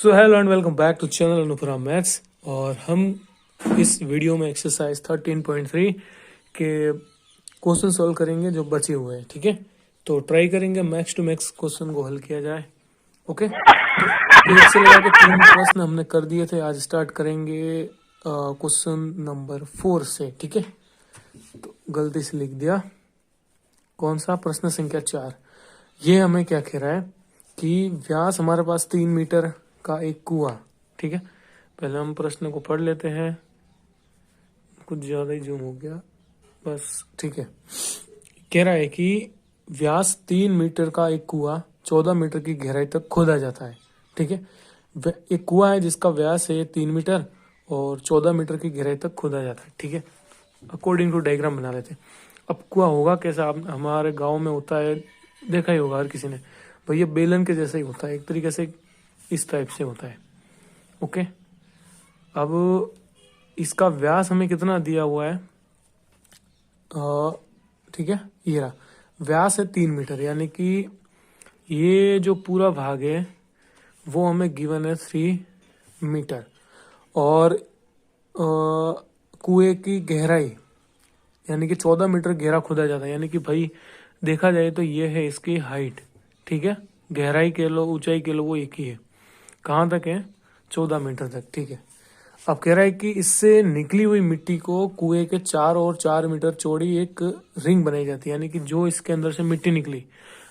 So hello and welcome back to channel Anupura maths. और हम इस वीडियो में एक्सरसाइज 13.3 के क्वेश्चन सॉल्व करेंगे जो बचे हुए हैं। ठीक है, तो ट्राई करेंगे मैक्स टू मैक्स क्वेश्चन को हल किया जाए। ओके, तो एक से लगा के 3 प्रश्न हमने कर दिए थे। आज स्टार्ट करेंगे क्वेश्चन नंबर 4 से। ठीक है, तो गलती से लिख दिया। कौन सा? प्रश्न संख्या 4। ये हमें क्या कह रहा है कि व्यास हमारे पास 3 मीटर का एक कुआं। ठीक है, पहले हम प्रश्न को पढ़ लेते हैं। कुछ ज्यादा ही जूम हो गया बस। ठीक है, कह रहा है कि व्यास 3 मीटर का एक कुआं 14 मीटर की गहराई तक खोदा जाता है। ठीक है, एक कुआं है जिसका व्यास है 3 मीटर और 14 मीटर की गहराई तक खोदा जाता है। ठीक है, अकॉर्डिंग टू डायग्राम बना लेते हैं। अब कुआं होगा कैसा? आप हमारे गांव में होता है, देखा ही होगा हर किसी ने। भैया बेलन के जैसा ही होता है, एक तरीके से इस टाइप से होता है। ओके, अब इसका व्यास हमें कितना दिया हुआ है? ठीक है, ये रहा व्यास है 3 मीटर, यानी कि ये जो पूरा भाग है वो हमें गिवन है 3 मीटर। और कुएं की गहराई यानी कि 14 मीटर गहरा खोदा जाता है। यानी कि भाई देखा जाए तो ये है इसकी हाइट। ठीक है, गहराई के लो ऊंचाई के लो वो एक ही है। कहाँ तक है? 14 मीटर तक। ठीक है, अब कह रहा है कि इससे निकली हुई मिट्टी को कुएं के 4 और 4 मीटर चौड़ी एक रिंग बनाई जाती है। यानी कि जो इसके अंदर से मिट्टी निकली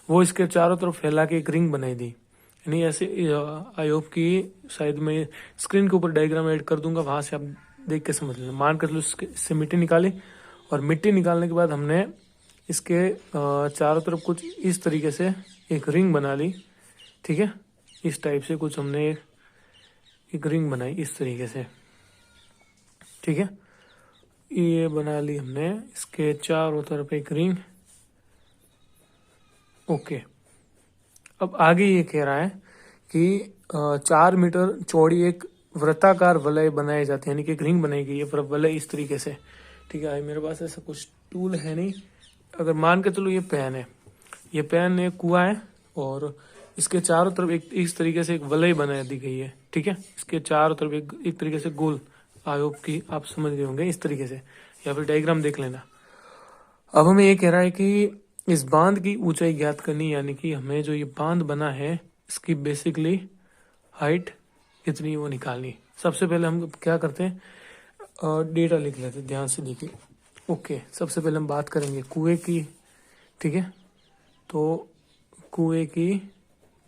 वो इसके चारों तरफ फैला के एक रिंग बनाई दी। यानी ऐसे आई होप कि शायद मैं स्क्रीन के ऊपर डायग्राम ऐड कर दूंगा, वहां से आप देख के समझ लेना। मान कर लो इससे मिट्टी निकाली और मिट्टी निकालने के बाद हमने इसके चारों तरफ कुछ इस तरीके से एक रिंग बना ली। ठीक है, इस टाइप से कुछ हमने एक रिंग बनाई इस तरीके से। ठीक है, ये बना ली हमने इसके चारों तरफ एक रिंग। ओके, अब आगे ये कह रहा है कि 4 मीटर चौड़ी एक वृत्ताकार वलय बनाए जाते हैं। यानी कि एक रिंग बनाई गई है वलय इस तरीके से। ठीक है, मेरे पास ऐसा कुछ टूल है नहीं। अगर मान के चलो ये पेन है, ये पेन एक कुआं है और इसके चारों तरफ एक इस तरीके से एक वलय बना दी गई है। ठीक है, इसके चारों तरफ एक तरीके से गोल। आई होप की आप समझ गए होंगे इस तरीके से, या फिर डायग्राम देख लेना। अब हमें ये कह रहा है कि इस बांध की ऊंचाई ज्ञात करनी। यानी कि हमें जो ये बांध बना है इसकी बेसिकली हाइट कितनी वो निकालनी। सबसे पहले हम क्या करते हैं, डेटा लिख लेते हैं, ध्यान से देखिए। ओके, सबसे पहले हम बात करेंगे कुएं की। ठीक है, तो कुएं की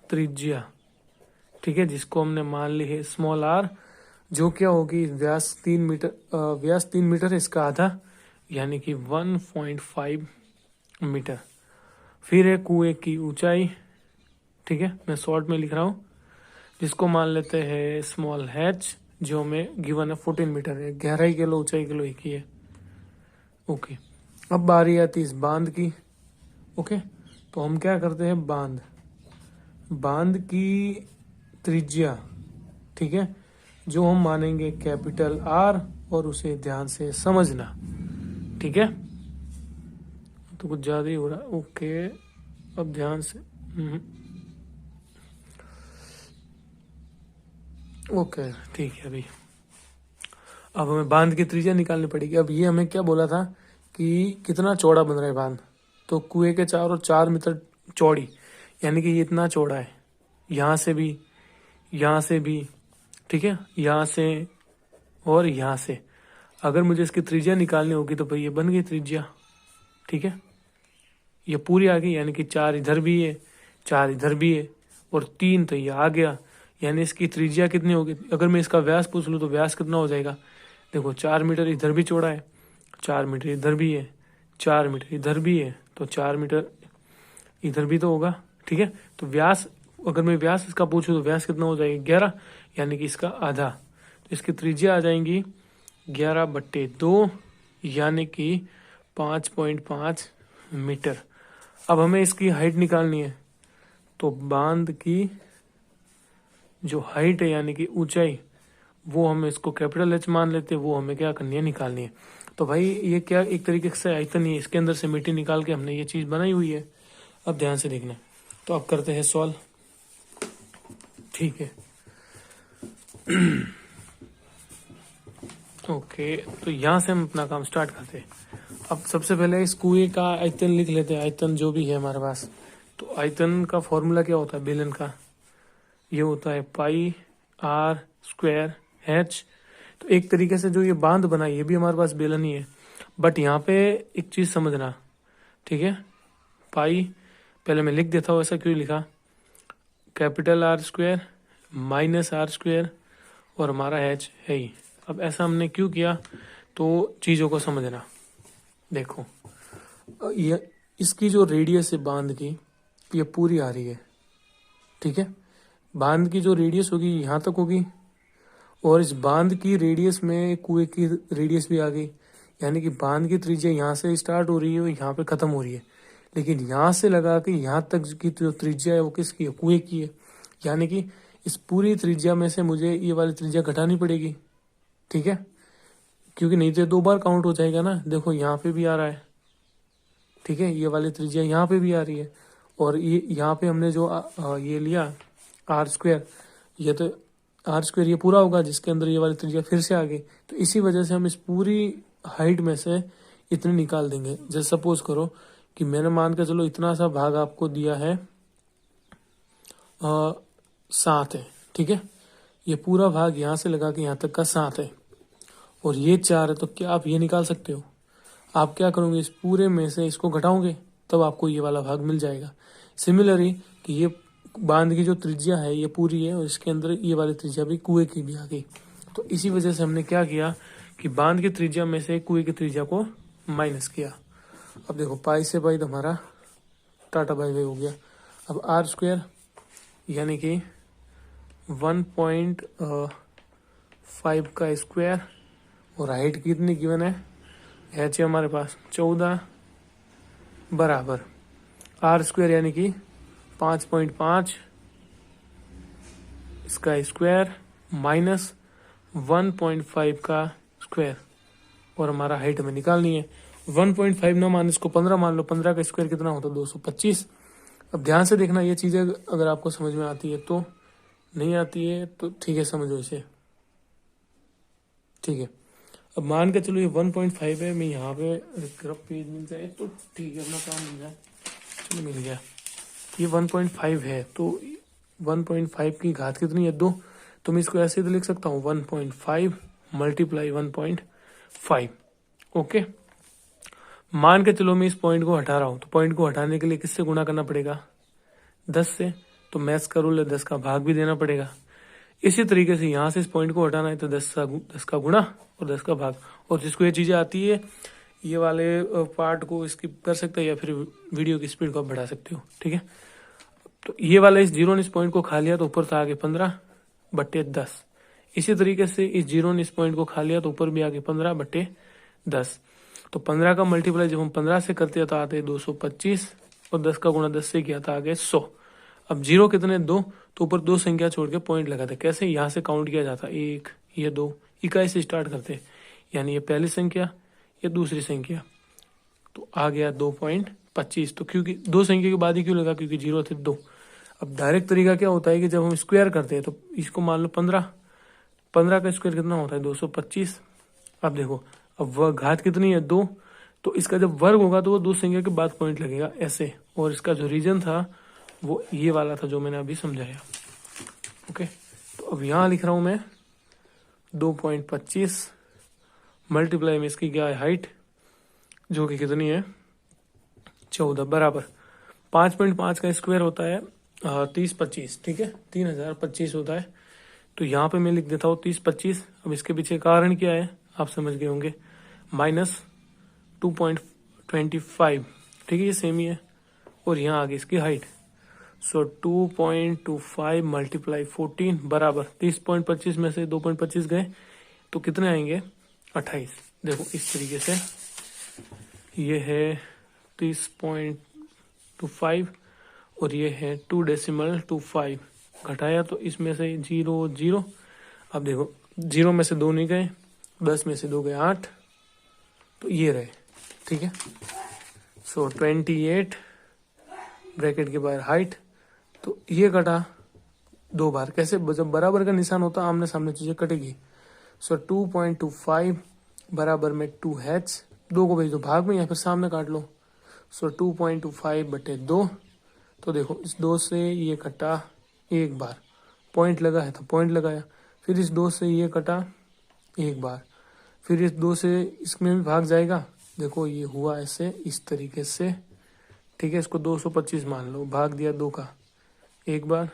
त्रिज्या, ठीक है, जिसको हमने मान ली है स्मॉल आर, जो क्या होगी व्यास 3 मीटर। व्यास 3 मीटर है, इसका आधा यानी कि 1.5 मीटर। फिर है कुएं की ऊंचाई। ठीक है, मैं शॉर्ट में लिख रहा हूं, जिसको मान लेते हैं स्मॉल हैच, जो हमें गिवन है 14 मीटर है। गहराई के लो ऊंचाई के लो एक ही है। ओके, अब बारी आती है इस बांध की। ओके, तो हम क्या करते हैं, बांध की त्रिज्या, ठीक है, जो हम मानेंगे कैपिटल आर, और उसे ध्यान से समझना। ठीक है, तो कुछ ज्यादा ही हो रहा है। ओके, अब ध्यान से ओके ठीक है। अभी अब हमें बांध की त्रिज्या निकालनी पड़ेगी। अब ये हमें क्या बोला था कि कितना चौड़ा बन रहा है बांध, तो कुएं के 4 और 4 मीटर चौड़ी, यानी कि ये इतना चौड़ा है। यहाँ से भी, यहाँ से भी, ठीक है, यहाँ से और यहाँ से। अगर मुझे इसकी त्रिज्या निकालनी होगी तो भाई ये बन गई त्रिज्या। ठीक है, ये पूरी आ गई, यानी कि 4 इधर भी है, 4 इधर भी है और 3 तो ये आ गया। यानी इसकी त्रिज्या कितनी होगी? अगर मैं इसका व्यास पूछ लूँ तो व्यास कितना हो जाएगा? देखो 4 मीटर इधर भी चौड़ा है, 4 मीटर इधर भी है, 4 मीटर इधर भी है, तो 4 मीटर इधर भी तो होगा। ठीक है, तो व्यास, अगर मैं व्यास इसका पूछूं तो व्यास कितना हो जाएगा? 11, यानी कि इसका आधा। तो इसकी त्रिज्या आ जाएंगी 11/2, यानी कि 5.5 मीटर। अब हमें इसकी हाइट निकालनी है, तो बांध की जो हाइट है यानी कि ऊंचाई, वो हमें इसको कैपिटल एच मान लेते हैं, वो हमें क्या करनी है, निकालनी है। तो भाई ये क्या एक तरीके से आयतन ही है, इसके अंदर से मिट्टी निकाल के हमने ये चीज बनाई हुई है। अब ध्यान से देखना, तो अब करते हैं सॉल्व। ठीक है, ओके, तो यहाँ से हम अपना काम स्टार्ट करते हैं। अब सबसे पहले इस कुएं का आयतन लिख लेते हैं, आयतन जो भी है हमारे पास। तो आयतन का फॉर्मूला क्या होता है बेलन का? ये होता है पाई आर स्क्वायर एच। तो एक तरीके से जो ये बांध बना ये भी हमारे पास बेलन ही है, बट यहाँ पे एक चीज समझना, ठीक है। पाई पहले मैं लिख देता हूँ, ऐसा क्यों लिखा, capital R square minus R square और हमारा एच है ही। अब ऐसा हमने क्यों किया, तो चीजों को समझना। देखो ये इसकी जो रेडियस है बांध की, ये पूरी आ रही है, ठीक है। बांध की जो रेडियस होगी यहाँ तक होगी, और इस बांध की रेडियस में कुएं की रेडियस भी आ गई, यानी कि बांध की त्रिज्या यहाँ से स्टार्ट हो रही है और यहाँ पे खत्म हो रही है। लेकिन यहाँ से लगा के यहाँ तक की जो त्रिज्या है वो किसकी है, कुएं की है। यानी कि इस पूरी त्रिज्या में से मुझे ये वाली त्रिज्या घटानी पड़ेगी, ठीक है, क्योंकि नहीं तो 2 बार काउंट हो जाएगा ना। देखो यहाँ पे भी आ रहा है, ठीक है, ये वाली त्रिज्या यहाँ पे भी आ रही है, और ये यहाँ पे हमने जो ये लिया आर स्क्वायर, ये तो आर स्क्वायर ये पूरा होगा जिसके अंदर ये वाली त्रिज्या फिर से आ गई। तो इसी वजह से हम इस पूरी हाइट में से इतने निकाल देंगे। जैसे सपोज करो कि मैंने मान के चलो इतना सा भाग आपको दिया है 7 है, ठीक है, ये पूरा भाग यहाँ से लगा के यहाँ तक का 7 है, और ये 4 है। तो क्या आप ये निकाल सकते हो? आप क्या करोगे, इस पूरे में से इसको घटाओगे, तब आपको ये वाला भाग मिल जाएगा। सिमिलरली कि ये बांध की जो त्रिज्या है ये पूरी है, और इसके अंदर ये वाली त्रिज्या भी कुएं की भी आ गई। तो इसी वजह से हमने क्या किया कि बांध की त्रिज्या में से कुएं की त्रिज्या को माइनस किया। अब देखो पाई से पाई तो हमारा टाटा बाई बाई हो गया। अब आर स्क्वायर यानी कि 1.5 का स्क्वायर, और हाइट कितनी गिवन है, एच है हमारे पास 14, बराबर आर स्क्वायर यानी कि 5.5 इसका स्क्वायर माइनस 1.5 का स्क्वायर, और हमारा हाइट हमें निकालनी है। 1.5 ना मान, इसको 15 मान लो, 15 का स्क्वायर कितना होता है 225। अब ध्यान से देखना, ये चीजें अगर आपको समझ में आती है तो, नहीं आती है तो ठीक है, समझो इसे, ठीक है। अब मान के चलो ये 1.5 है, मैं यहाँ पे ग्रफ पेज मिल जाए तो ठीक है, अपना काम मिल जाए, चलो मिल गया। ये 1.5 है, तो 1.5 की घात कितनी है 2, तो मैं इसको ऐसे तो लिख सकता हूँ 1.5 मल्टीप्लाई 1.5। ओके, मान के चलो मैं इस पॉइंट को हटा रहा हूँ, तो पॉइंट को हटाने के लिए किससे गुणा करना पड़ेगा, 10 से। तो मैथ्स का रूल है 10 का भाग भी देना पड़ेगा। इसी तरीके से यहाँ से इस पॉइंट को हटाना है तो 10 का गुणा और 10 का भाग। और जिसको ये चीजें आती है ये वाले पार्ट को स्किप कर सकते हैं, या फिर वीडियो की स्पीड को आप बढ़ा सकते हो, ठीक है। तो ये वाला इस जीरो ने इस पॉइंट को खा लिया तो ऊपर था आगे 15/10। इसी तरीके से इस जीरो ने इस पॉइंट को खा लिया तो ऊपर भी आगे 15/10। तो 15 का मल्टीप्लाई जब हम 15 से करते तो आते 225, और 10 का गुणा 10 से किया था आगे 100। अब जीरो कितने 2, तो ऊपर 2 संख्या छोड़ के पॉइंट लगाते। कैसे, यहाँ से काउंट किया जाता 1, ये 2, इकाई से स्टार्ट करते, यानी ये पहली संख्या, ये दूसरी संख्या, तो आ गया 2.25। तो क्योंकि 2 संख्या के बाद ही क्यों लगा, क्योंकि जीरो थे 2। अब डायरेक्ट तरीका क्या होता है कि जब हम स्क्वायर करते हैं तो इसको मान लो 15 का स्क्वायर कितना होता है 225। अब देखो, अब वह घात कितनी है 2, तो इसका जब वर्ग होगा तो वो 2 संख्या के बाद पॉइंट लगेगा ऐसे। और इसका जो रीजन था वो ये वाला था जो मैंने अभी समझाया। ओके, तो अब यहाँ लिख रहा हूं मैं 2.25 मल्टीप्लाई में इसकी क्या है हाइट, जो कि कितनी है 14, बराबर 5.5 का स्क्वायर होता है 3025, ठीक है, 3025 होता है। तो यहाँ पे मैं लिख देता हूँ 3025। अब इसके पीछे कारण क्या है आप समझ गए होंगे, माइनस 2.25, ठीक है, ये सेम ही है। और यहाँ आगे इसकी हाइट, सो 2.25 मल्टीप्लाई 14 बराबर 30.25 में से 2.25 गए तो कितने आएंगे 28। देखो इस तरीके से ये है 30.25 और ये है 2.25, घटाया तो इसमें से 0 0। अब देखो 0 में से 2 नहीं गए, 10 में से 2 गए 8, तो ये रहे, ठीक है। सो 28 ब्रैकेट के बाहर हाइट, तो ये कटा 2 बार। कैसे? जब बराबर का निशान होता आमने सामने चीजें कटेगी। सो 2.25 बराबर में 2h, 2 को भेज दो भाग में या फिर सामने काट लो। सो 2.25 बटे 2। तो देखो इस 2 से ये कटा 1 बार, पॉइंट लगा है तो पॉइंट लगाया, फिर इस 2 से ये कटा 1 बार, फिर इस 2 से इसमें भी भाग जाएगा। देखो ये हुआ ऐसे इस तरीके से, ठीक है। इसको 225 मान लो, भाग दिया 2 का 1 बार,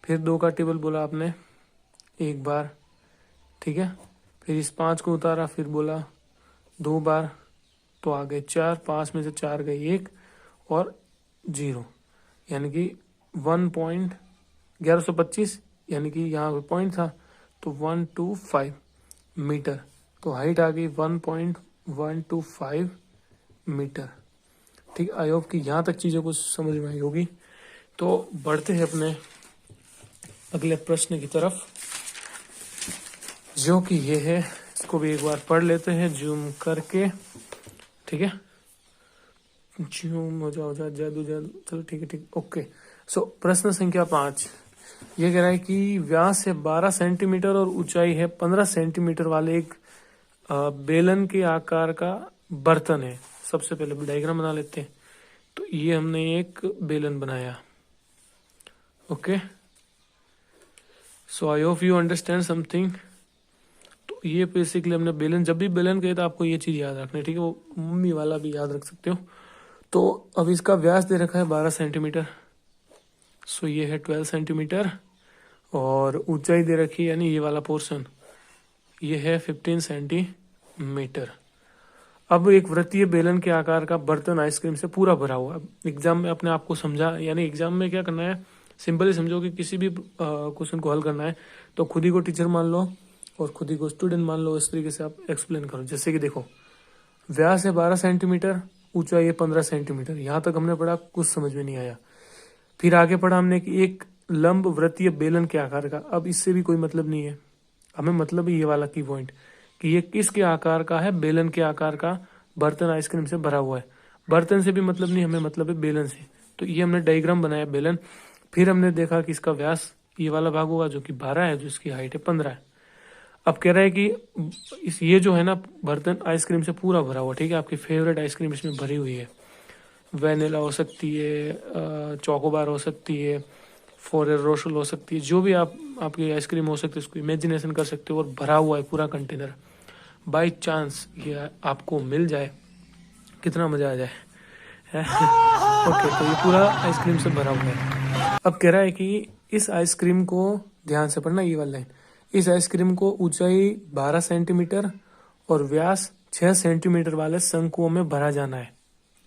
फिर 2 का टेबल बोला आपने 1 बार, ठीक है। फिर इस 5 को उतारा, फिर बोला 2 बार, तो आ गए 4, 5 में से 4 गए 1 और 0, यानी कि 1.1125, यानी कि यहाँ पे पॉइंट था तो 125 मीटर। तो हाइट आ गई 1.125 मीटर, ठीक। आई होप कि यहाँ तक चीज़ों को समझ में आई होगी। तो बढ़ते हैं अपने अगले प्रश्न की तरफ, जो कि ये है। इसको भी एक बार पढ़ लेते हैं जूम करके, ठीक है। जूम हो जाओ जादू जादू, चलो ठीक है ठीक, ओके। सो प्रश्न संख्या 5 ये कह रहा है कि व्यास है 12 सेंटीमीटर और ऊंचाई है 15 सेंटीमीटर वाले एक बेलन के आकार का बर्तन है। सबसे पहले डायग्राम बना लेते हैं। तो ये हमने एक बेलन बनाया, okay. So I hope you understand something. तो ये बेसिकली हमने बेलन, जब भी बेलन कहे तो आपको ये चीज याद रखनी है, ठीक है। वो मम्मी वाला भी याद रख सकते हो। तो अब इसका व्यास दे रखा है 12 सेंटीमीटर, सो ये है 12 सेंटीमीटर, और ऊंचाई दे रखी है, यानी ये वाला पोर्शन ये है 15 सेंटीमीटर। अब एक वृत्तीय बेलन के आकार का बर्तन आइसक्रीम से पूरा भरा हुआ। एग्जाम में अपने आप को समझा, यानी एग्जाम में क्या करना है, सिंपली समझो कि किसी भी क्वेश्चन को हल करना है तो खुद ही को टीचर मान लो और खुद ही को स्टूडेंट मान लो। इस तरीके से आप एक्सप्लेन करो। जैसे कि देखो, व्यास है 12 सेंटीमीटर, ऊंचाई है 15 सेंटीमीटर। यहाँ तक हमने पढ़ा, कुछ समझ में नहीं आया। फिर आगे पढ़ा हमने कि एक लंब वृत्तीय बेलन के आकार का। अब इससे भी कोई मतलब नहीं है हमें, मतलब ये वाला की पॉइंट कि ये किसके आकार का है, बेलन के आकार का बर्तन आइसक्रीम से भरा हुआ है। बर्तन से भी मतलब नहीं, हमें मतलब है बेलन से। तो ये हमने डायग्राम बनाया बेलन। फिर हमने देखा कि इसका व्यास ये वाला भाग होगा जो कि 12 है, जो इसकी हाइट है 15 है। अब कह रहा है कि ये जो है ना बर्तन आइसक्रीम से पूरा भरा हुआ, ठीक है। आपकी फेवरेट आइसक्रीम इसमें भरी हुई है, वेनिला हो सकती है, चोकोबार हो सकती है, फोरेर रोशल हो सकती है, जो भी आपकी आइसक्रीम हो सकती है, उसको इमेजिनेशन कर सकते हो। और भरा हुआ है पूरा कंटेनर। बाई चांस ये आपको मिल जाए, कितना मजा आ जाए है? ओके, तो ये पूरा आइसक्रीम से भरा हुआ है। अब कह रहा है कि इस आइसक्रीम को, ध्यान से पढ़ना ये वाला लाइन, इस आइसक्रीम को ऊंचाई 12 सेंटीमीटर और व्यास 6 सेंटीमीटर वाले शंकुओं में भरा जाना है,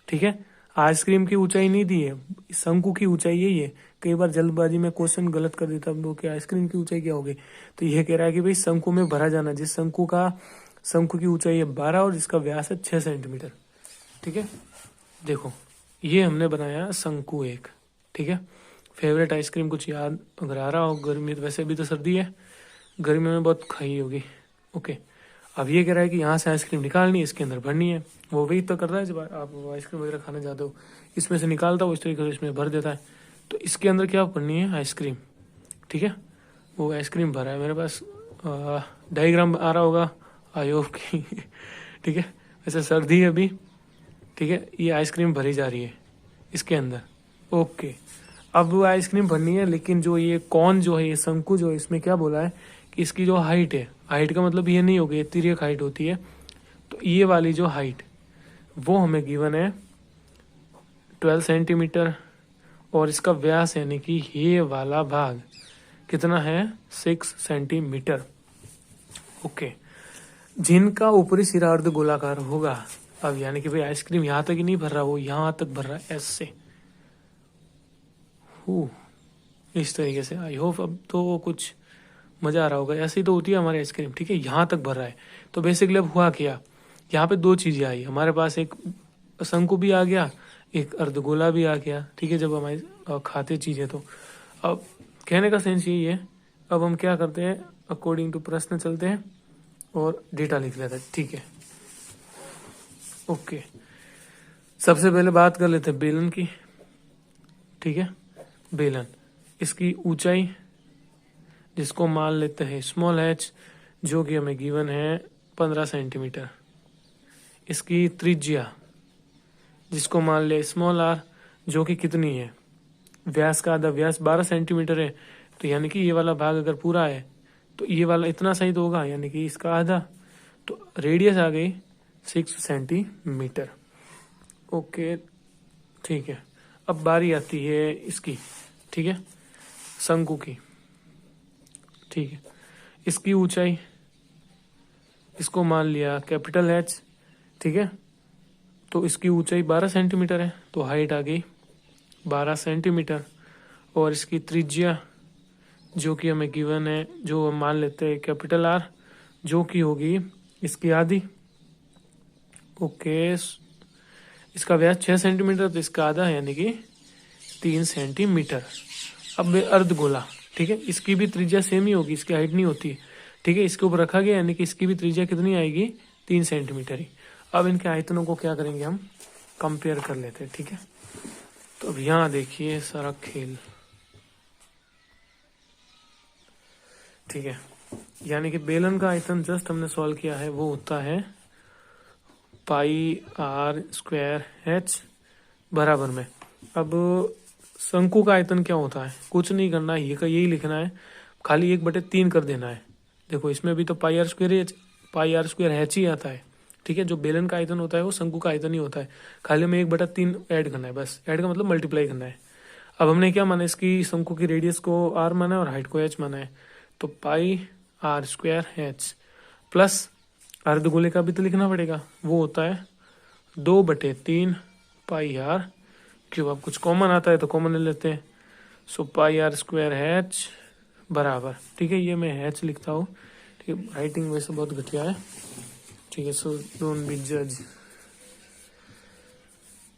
ठीक है। आइसक्रीम की ऊंचाई नहीं दी है, शंकु की ऊंचाई यही है। कई बार जल्दबाजी में क्वेश्चन गलत कर देता है कि आइसक्रीम की ऊंचाई क्या होगी। तो यह कह रहा है कि भाई शंकु में भरा जाना, जिस शंकु की ऊंचाई है 12 और जिसका व्यास है 6 सेंटीमीटर, ठीक है। देखो ये हमने बनाया शंकु एक, ठीक है। फेवरेट आइसक्रीम कुछ याद अगर आ रहा हो, गर्मी, वैसे भी तो सर्दी है, गर्मी में बहुत खाई होगी, ओके। अब ये कह रहा है कि यहाँ से आइसक्रीम निकालनी है, इसके अंदर भरनी है। वो वही तो कर रहा है जब आप आइसक्रीम वगैरह खाने जाते हो, इसमें से निकालता हो, इस तरीके से इसमें भर देता है। तो इसके अंदर क्या भरनी है, आइसक्रीम, ठीक है। वो आइसक्रीम भरा है मेरे पास, डायग्राम आ रहा होगा आई होप की ठीक है। वैसे सर्दी है अभी, ठीक है। ये आइसक्रीम भरी जा रही है इसके अंदर, ओके। अब वो आइसक्रीम भरनी है, लेकिन जो ये कौन जो है, ये शंकु जो है, इसमें क्या बोला है कि इसकी जो हाइट है, हाइट का मतलब ये नहीं होगी, तिर्यक हाइट होती है। तो ये वाली जो हाइट वो हमें गिवन है 12 सेंटीमीटर, और इसका व्यास यानी कि ये वाला भाग कितना है, 6 सेंटीमीटर, ओके। जिनका ऊपरी सिरा अर्ध गोलाकार होगा। अब यानी कि भाई आइसक्रीम यहाँ तक ही नहीं भर रहा, वो यहाँ तक भर रहा है ऐसे, इस तरीके से। आई होप अब तो कुछ मजा आ रहा होगा। ऐसे ही तो होती है हमारी आइसक्रीम, ठीक है। यहाँ तक भर रहा है। तो बेसिकली अब हुआ क्या, यहाँ पे 2 चीजें आई हमारे पास, एक शंकु भी आ गया, एक अर्धगोला भी आ गया, ठीक है। जब हम खाते चीजें, तो अब कहने का सेंस यही है। अब हम क्या करते हैं, अकॉर्डिंग टू प्रश्न चलते हैं और डेटा लिख लेते हैं, ठीक है, ओके। सबसे पहले बात कर लेते हैं बेलन की, ठीक है। बेलन, इसकी ऊंचाई जिसको मान लेते हैं स्मॉल h, जो कि हमें गिवन है 15 सेंटीमीटर। इसकी त्रिज्या जिसको मान ले स्मॉल r, जो कि कितनी है, व्यास का आधा, व्यास 12 सेंटीमीटर है, तो यानी कि ये वाला भाग अगर पूरा है तो ये वाला इतना सही तो होगा, यानी कि इसका आधा, तो रेडियस आ गई 6 सेंटीमीटर। ओके ठीक है। अब बारी आती है इसकी, ठीक है, शंकु की। ठीक है, इसकी ऊंचाई इसको मान लिया कैपिटल एच, ठीक है, तो इसकी ऊंचाई 12 सेंटीमीटर है, तो हाइट आ गई 12 सेंटीमीटर। और इसकी त्रिज्या जो कि हमें गिवन है, जो हम मान लेते हैं कैपिटल आर, जो कि होगी इसकी आधी। ओके, इसका व्यास 6 सेंटीमीटर, तो इसका आधा यानी कि 3 सेंटीमीटर। अब अर्धगोला, ठीक है, इसकी भी त्रिज्या सेम ही होगी, इसकी हाइट नहीं होती, ठीक है, इसके ऊपर रखा गया, यानी कि इसकी भी त्रिज्या कितनी आएगी, 3 सेंटीमीटर ही। अब इनके आयतनों को क्या करेंगे, हम कंपेयर कर लेते हैं, ठीक है। तो अब यहाँ देखिए सारा खेल, ठीक है, यानी कि बेलन का आयतन जस्ट हमने सॉल्व किया है, वो होता है पाई आर स्क्वायर एच बराबर में। अब शंकु का आयतन क्या होता है, कुछ नहीं करना है, ये का यही लिखना है, खाली 1/3 कर देना है। देखो इसमें भी तो पाई आर स्क्वायर एच ही आता है, ठीक है। जो बेलन का आयतन होता है वो शंकु का आयतन ही होता है, खाली हमें 1/3 ऐड करना है, बस ऐड का मतलब मल्टीप्लाई करना है। अब हमने क्या माना, इसकी शंकु की रेडियस को आर माना है और हाइट को एच माना है, तो पाई आर स्क्वायर एच प्लस अर्धगोले का भी तो लिखना पड़ेगा, वो होता है 2/3 पाई आर क्यूब। अब कुछ कॉमन आता है तो कॉमन ले लेते हैं, सो पाई आर स्क्वायर एच बराबर, ठीक है, ये मैं एच लिखता हूँ, ठीक है, राइटिंग वैसे बहुत घटिया है, ठीक है, सो डोंट बी जज,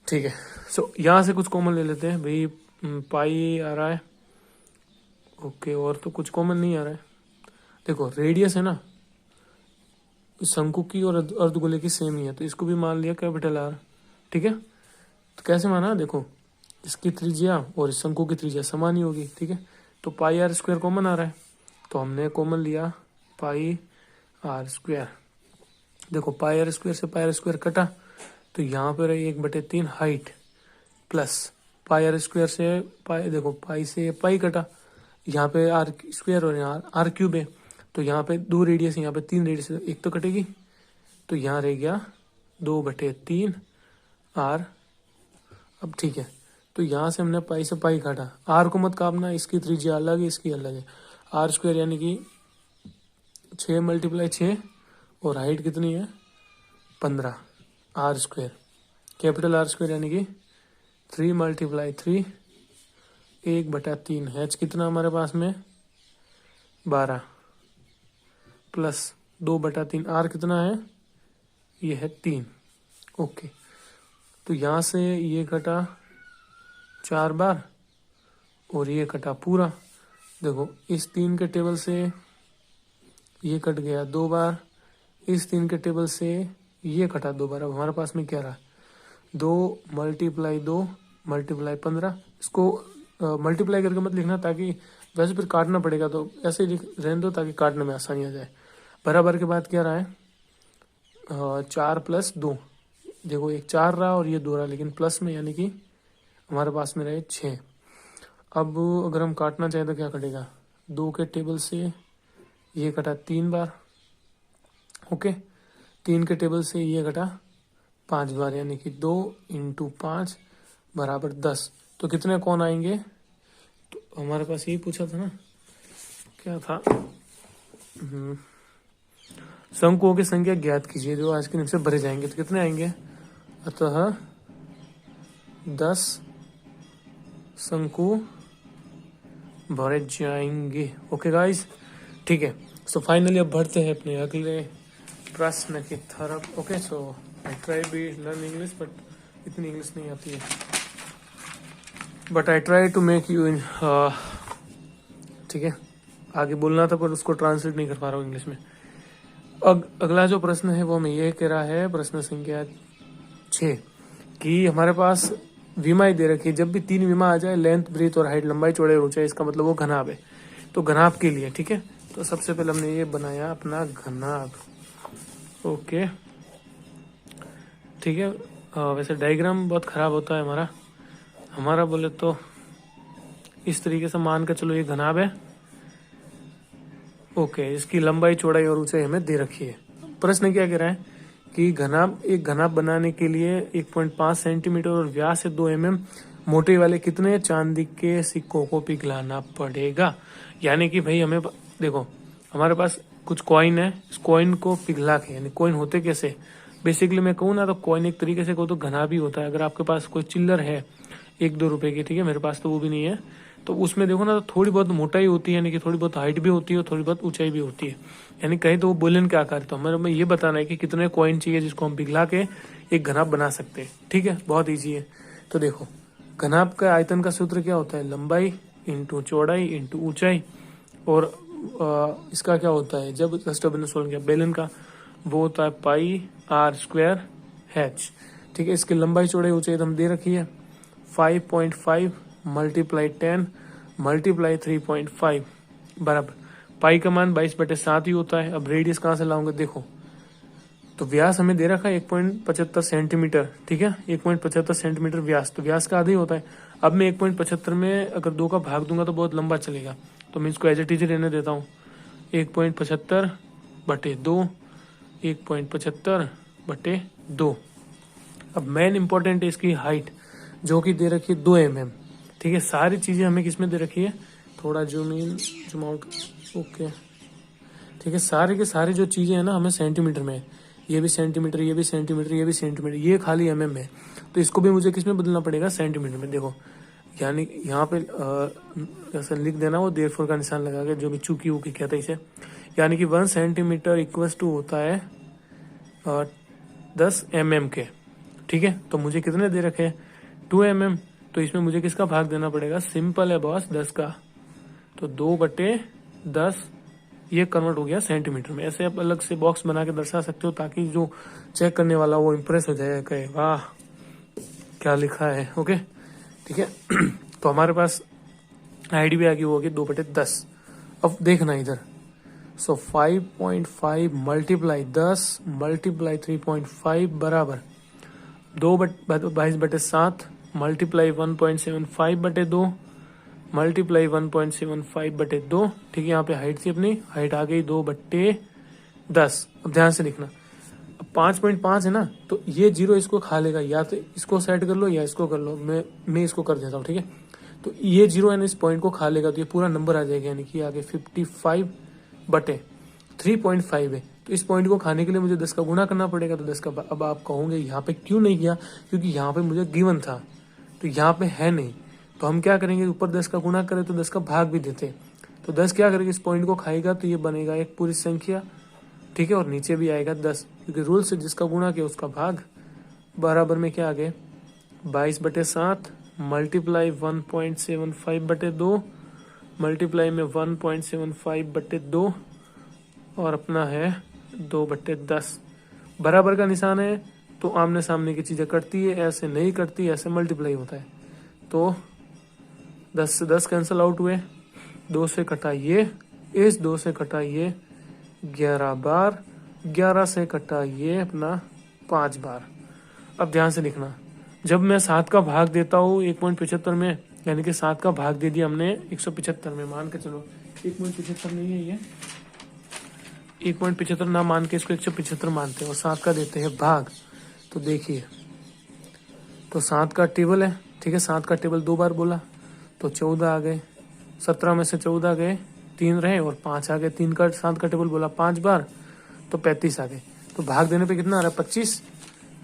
ठीक है। सो यहाँ से कुछ कॉमन ले लेते हैं भाई, पाई आ रहा है, ओके, और तो कुछ कॉमन नहीं आ रहा है। देखो रेडियस है ना शंकु की और अर्धगोले की सेम ही है, तो इसको भी मान लिया कैपिटल आर, ठीक है। तो कैसे माना, देखो इसकी त्रिज्या और शंकु की त्रिज्या समान ही होगी, ठीक है, तो पाई आर स्क्वायर कॉमन आ रहा है, तो हमने कॉमन लिया पाई आर स्क्वायर। देखो पाई आर स्क्वायर से पाई आर स्क्वायर कटा, तो यहाँ पे रही 1/3 height plus pi R square से पाई, देखो पाई से पाई कटा, यहाँ पे आर स्क्वायर और यहाँ आर क्यूब है, तो यहाँ पे 2 रेडियस, यहाँ पे 3 रेडियस, एक तो कटेगी, तो यहाँ रह गया 2/3 आर। अब ठीक है, तो यहाँ से हमने पाई से पाई काटा, आर को मत काटना, इसकी त्रिज्या अलग है, इसकी अलग है, आर स्क्वायर यानी कि 6 × 6 और हाइट कितनी है 15 R square, capital R square यानी कि 3 × 3 1/3, एच कितना हमारे पास में 12 प्लस 2/3, आर कितना है, ये है 3। ओके, तो यहाँ से ये कटा 4 बार और ये कटा पूरा। देखो इस 3 के टेबल से ये कट गया 2 बार, इस 3 के टेबल से ये कटा 2 बार। अब हमारे पास में क्या रहा, 2 × 2 × 15, इसको मल्टीप्लाई करके मत लिखना, ताकि वैसे फिर काटना पड़ेगा, तो ऐसे ही रहने दो ताकि काटने में आसानी आ जाए। बराबर के बाद क्या रहा है 4 + 2, देखो एक 4 रहा और ये 2 रहा, लेकिन प्लस में, यानी कि हमारे पास में रहे 6। अब अगर हम काटना चाहें तो क्या कटेगा, 2 के टेबल से ये कटा 3 बार, ओके, 3 के टेबल से ये कटा 5 बार, यानी कि 2 × 5 बराबर 10। तो कितने कौन आएंगे, तो हमारे पास यही पूछा था ना, क्या था, शंकुओं की संख्या ज्ञात कीजिए जो आज के नियम से भरे जाएंगे, तो कितने आएंगे, अतः 10 शंकु भरे जाएंगे। ओके गाइस, ठीक है, सो फाइनली अब बढ़ते हैं अपने अगले प्रश्न की तरफ। Okay, so I try be learn English, but इतनी इंग्लिश नहीं आती है, but I try to make you in, ठीक है, आगे बोलना था पर उसको ट्रांसलेट नहीं कर पा रहा हूँ इंग्लिश में। अगला जो प्रश्न है वो हमें ये कह रहा है, प्रश्न संख्या 6, कि हमारे पास विमाएं दे रखी है, जब भी 3 विमा आ जाए, लेंथ, ब्रीथ और हाइट, लंबाई, चौड़ाई और ऊंचाई, इसका मतलब वो घनाभ है, तो घनाभ के लिए, ठीक है। तो सबसे पहले हमने ये बनाया अपना घनाभ, ओके, ठीक है। वैसे डायग्राम बहुत खराब होता है हमारा बोले तो इस तरीके से मान कर चलो ये घनाभ है, ओके। इसकी लंबाई चौड़ाई और ऊंचाई हमें दे रखी है। प्रश्न क्या कह रहा है कि एक घनाभ बनाने के लिए 1.5 सेंटीमीटर और व्यास है 2 mm मोटे वाले कितने चांदी के सिक्कों को पिघलाना पड़ेगा। यानी कि भाई हमें देखो, हमारे पास कुछ कॉइन है, इस कॉइन को पिघला के, यानी कॉइन होते कैसे, बेसिकली मैं कहूँ ना तो कॉइन एक तरीके से कहूँ तो घनाभ ही होता है। अगर आपके पास कोई चिल्लर है 1-2 रुपए की, ठीक है, मेरे पास तो वो भी नहीं है, तो उसमें देखो ना तो थोड़ी बहुत मोटाई होती है, यानी कि थोड़ी बहुत हाइट भी होती है और थोड़ी बहुत ऊंचाई भी होती है, यानी कहीं तो वो बुलेन के आकार। तो हमें ये बताना है कि कितने कॉइन चाहिए जिसको हम पिघला के एक घनाभ बना सकते हैं, ठीक है, बहुत ईजी है। तो देखो, घनाभ का आयतन का सूत्र क्या होता है, लंबाई इंटू चौड़ाई इंटू ऊंचाई, और इसका क्या होता है जब कष्टबंधन सोल्व किया बेलन का, वो होता है पाई आर स्क्वायर एच, ठीक है। इसकी लंबाई चौड़ाई ऊंचाई तो हम दे रखी है 5.5 मल्टीप्लाई 10 मल्टीप्लाई 3.5 बराबर पाई का मान 22/7 ही होता है। अब रेडियस कहाँ से लाऊंगा, देखो तो व्यास हमें दे रखा है 1.75 सेंटीमीटर, ठीक है, 1.75 सेंटीमीटर व्यास, तो व्यास का आधा ही होता है। अब मैं 1.75 में अगर 2 का भाग दूंगा तो बहुत लंबा चलेगा, तो मैं इसको एज इट इज रहने देता हूँ। 1.75/2, 1.75/2। अब मेन इंपॉर्टेंट है इसकी हाइट, जो कि दे रखी है 2 mm, ठीक है। सारी चीजें हमें किसमें दे रखी है, थोड़ा zoom in zoom out, okay, ठीक है। सारे के सारे जो चीजें है ना हमें सेंटीमीटर में, ये भी सेंटीमीटर, ये भी सेंटीमीटर, ये भी सेंटीमीटर, ये खाली mm है, तो इसको भी मुझे किसमें बदलना पड़ेगा, सेंटीमीटर में। देखो यानी यहाँ पे ऐसा लिख देना, वो देयरफॉर का निशान लगा के, जो भी चूकी वूकी कहते हैं इसे, यानी कि 1 सेंटीमीटर इक्वल टू होता है 10 mm के, ठीक है। तो मुझे कितने दे रखे 2 mm, तो इसमें मुझे किसका भाग देना पड़ेगा, सिंपल है बॉस, 10 का, तो 2/10 ये कन्वर्ट हो गया सेंटीमीटर में। ऐसे आप अलग से बॉक्स बना के दर्शा सकते हो, ताकि जो चेक करने वाला वो इम्प्रेस हो जाए, कहे वाह क्या लिखा है, ओके, ठीक है। तो हमारे पास आईडी भी आ गई, होगी 2/10। अब देखना इधर, सो 5.5 मल्टीप्लाई 10 मल्टीप्लाई 3.5 बराबर 22/7 मल्टीप्लाई 1.75/2 मल्टीप्लाई 1.75/2, ठीक है। यहाँ पे हाइट थी अपनी, हाइट आ गई 2/10। अब ध्यान से लिखना, अब 5.5 है ना, तो ये 0 इसको खा लेगा, या तो इसको सेट कर लो या इसको कर लो, मैं इसको कर देता हूँ, ठीक है। तो ये 0 है ना, इस पॉइंट को खा लेगा, तो ये पूरा नंबर आ जाएगा, यानी कि आगे 55/3.5 है। तो इस पॉइंट को खाने के लिए मुझे 10 का गुणा करना पड़ेगा, तो 10 का। अब आप कहोगे यहाँ पे क्यों नहीं किया, क्योंकि यहाँ पे मुझे गिवन था, तो यहाँ पे है नहीं, तो हम क्या करेंगे, ऊपर 10 का गुणा करें तो 10 का भाग भी देते, तो 10 क्या करेगा, इस पॉइंट को खाएगा, तो ये बनेगा एक पूरी संख्या, ठीक है, और नीचे भी आएगा 10, क्योंकि रूल से जिसका गुणा किया उसका भाग। बराबर में क्या आ गए 22/7 मल्टीप्लाई 1.75/2 मल्टीप्लाई में 1.75/2 और अपना है 2/10। बराबर का निशान है तो आमने सामने की चीजें कटती है, ऐसे नहीं कटती, ऐसे मल्टीप्लाई होता है। तो 10 से 10 कैंसिल आउट हुए, 2 से कटा ये, इस 2 से कटा ये 11 बार, 11 से कटा ये अपना 5 बार। अब ध्यान से लिखना, जब मैं 7 का भाग देता हूँ 1.75 में, यानी कि 7 का भाग दे दिया हमने 175 में, मान के चलो 1.75 नहीं है ये, 1.75 ना मान के इसको 175 मानते हैं, और 7 का देते हैं भाग। तो देखिए, तो 7 का टेबल है, ठीक है, 7 का टेबल 2 बार बोला तो 14 आ गए, 17 में से 14 गए, 3 रहे और 5 आ गए। 3 का 7 का टेबल बोला 5 बार तो 35 आ गए। तो भाग देने पे कितना आ रहा है 25।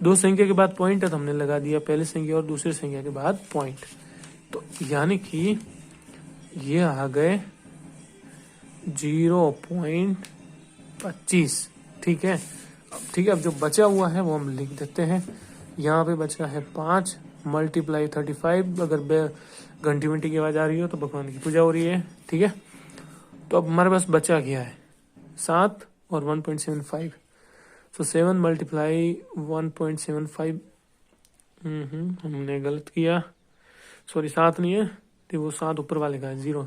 2 संख्या के बाद पॉइंट है तो हमने लगा दिया पहली संख्या और दूसरी संख्या के बाद पॉइंट, तो यानी कि ये आ गए 0.25, ठीक है। ठीक है, अब जो बचा हुआ है वो हम लिख देते हैं। यहाँ पे बचा है 5 मल्टीप्लाई 35, अगर घंटी वंटी की आवाज आ रही हो तो भगवान की पूजा हो रही है, ठीक है। तो अब हमारे पास बचा गया है 7 और 1.75, तो 7 मल्टीप्लाई 1.75, हमने गलत किया, सॉरी 7 नहीं है, तो वो 7 ऊपर वाले का है 0,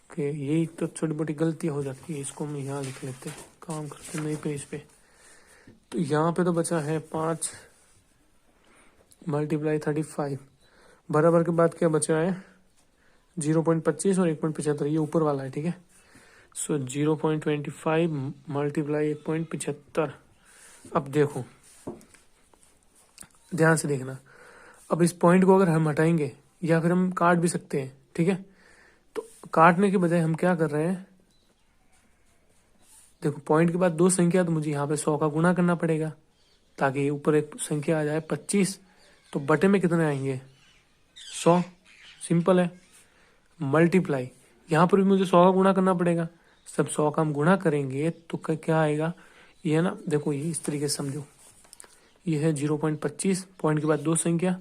कि यही तो छोटी मोटी गलती हो जाती है, इसको हम यहाँ लिख लेते हैं, काम करते नए पेज पे। तो यहाँ पे तो बचा है 5 × 35 बराबर के बाद क्या बचा है 0.25 और 1.75, ये ऊपर वाला है, ठीक है। सो 0.25 × 1.75। अब देखो ध्यान से देखना, अब इस पॉइंट को अगर हम हटाएंगे या फिर हम काट भी सकते हैं, ठीक है। तो काटने के बजाय हम क्या कर रहे हैं, देखो पॉइंट के बाद 2 संख्या, तो मुझे यहाँ पे 100 का गुणा करना पड़ेगा ताकि ऊपर एक संख्या आ जाए 25, तो बटे में कितने आएंगे 100, सिंपल है। मल्टीप्लाई, यहाँ पर भी मुझे 100 का गुणा करना पड़ेगा, सब 100 का हम गुणा करेंगे तो क्या आएगा, ये ना देखो ये इस तरीके से समझो, ये है 0.25, पॉइंट के बाद 2 संख्या,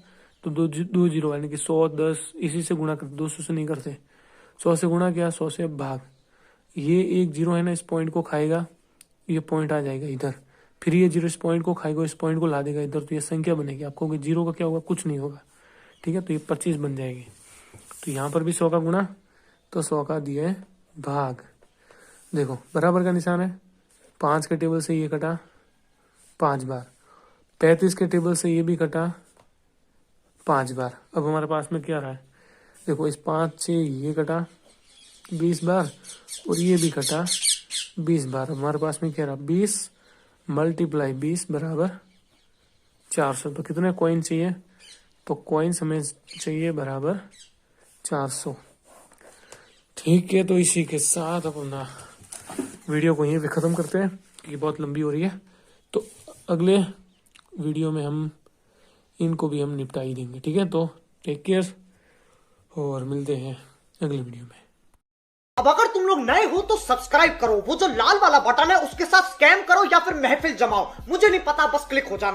तो 2 जीरो यानी कि 100 10 इसी से गुणा करते, 200 से नहीं करते, 100 से गुणा किया 100 से भाग, ये 1 जीरो है ना, इस पॉइंट को खाएगा, ये पॉइंट आ जाएगा इधर, फिर ये जीरो इस पॉइंट को खाएगा, इस पॉइंट को ला देगा इधर, तो ये संख्या बनेगी। आपको जीरो का क्या होगा, कुछ नहीं होगा, ठीक है। तो ये 25 बन जाएगी। तो यहाँ पर भी 100 का गुणा, तो 100 का दिया है भाग, देखो बराबर का निशान है। 5 के टेबल से ये कटा 5 बार, 35 के टेबल से ये भी कटा 5 बार। अब हमारे पास में क्या रहा है, देखो इस 5 से ये कटा 20 बार और ये भी कटा 20 बार। हमारे पास में क्या रहा 20 × 20 बराबर 400। तो कितने कॉइन चाहिए, तो कॉइन्स हमें चाहिए बराबर 400, ठीक है। तो इसी के साथ अपना वीडियो को यहीं पे ख़त्म करते हैं क्योंकि बहुत लंबी हो रही है। तो अगले वीडियो में हम इनको भी हम निपटा ही देंगे, ठीक है। तो टेक केयर और मिलते हैं अगले वीडियो में। अब अगर तुम लोग नए हो तो सब्सक्राइब करो, वो जो लाल वाला बटन है उसके साथ स्कैम करो या फिर महफिल जमाओ, मुझे नहीं पता, बस क्लिक हो जाना।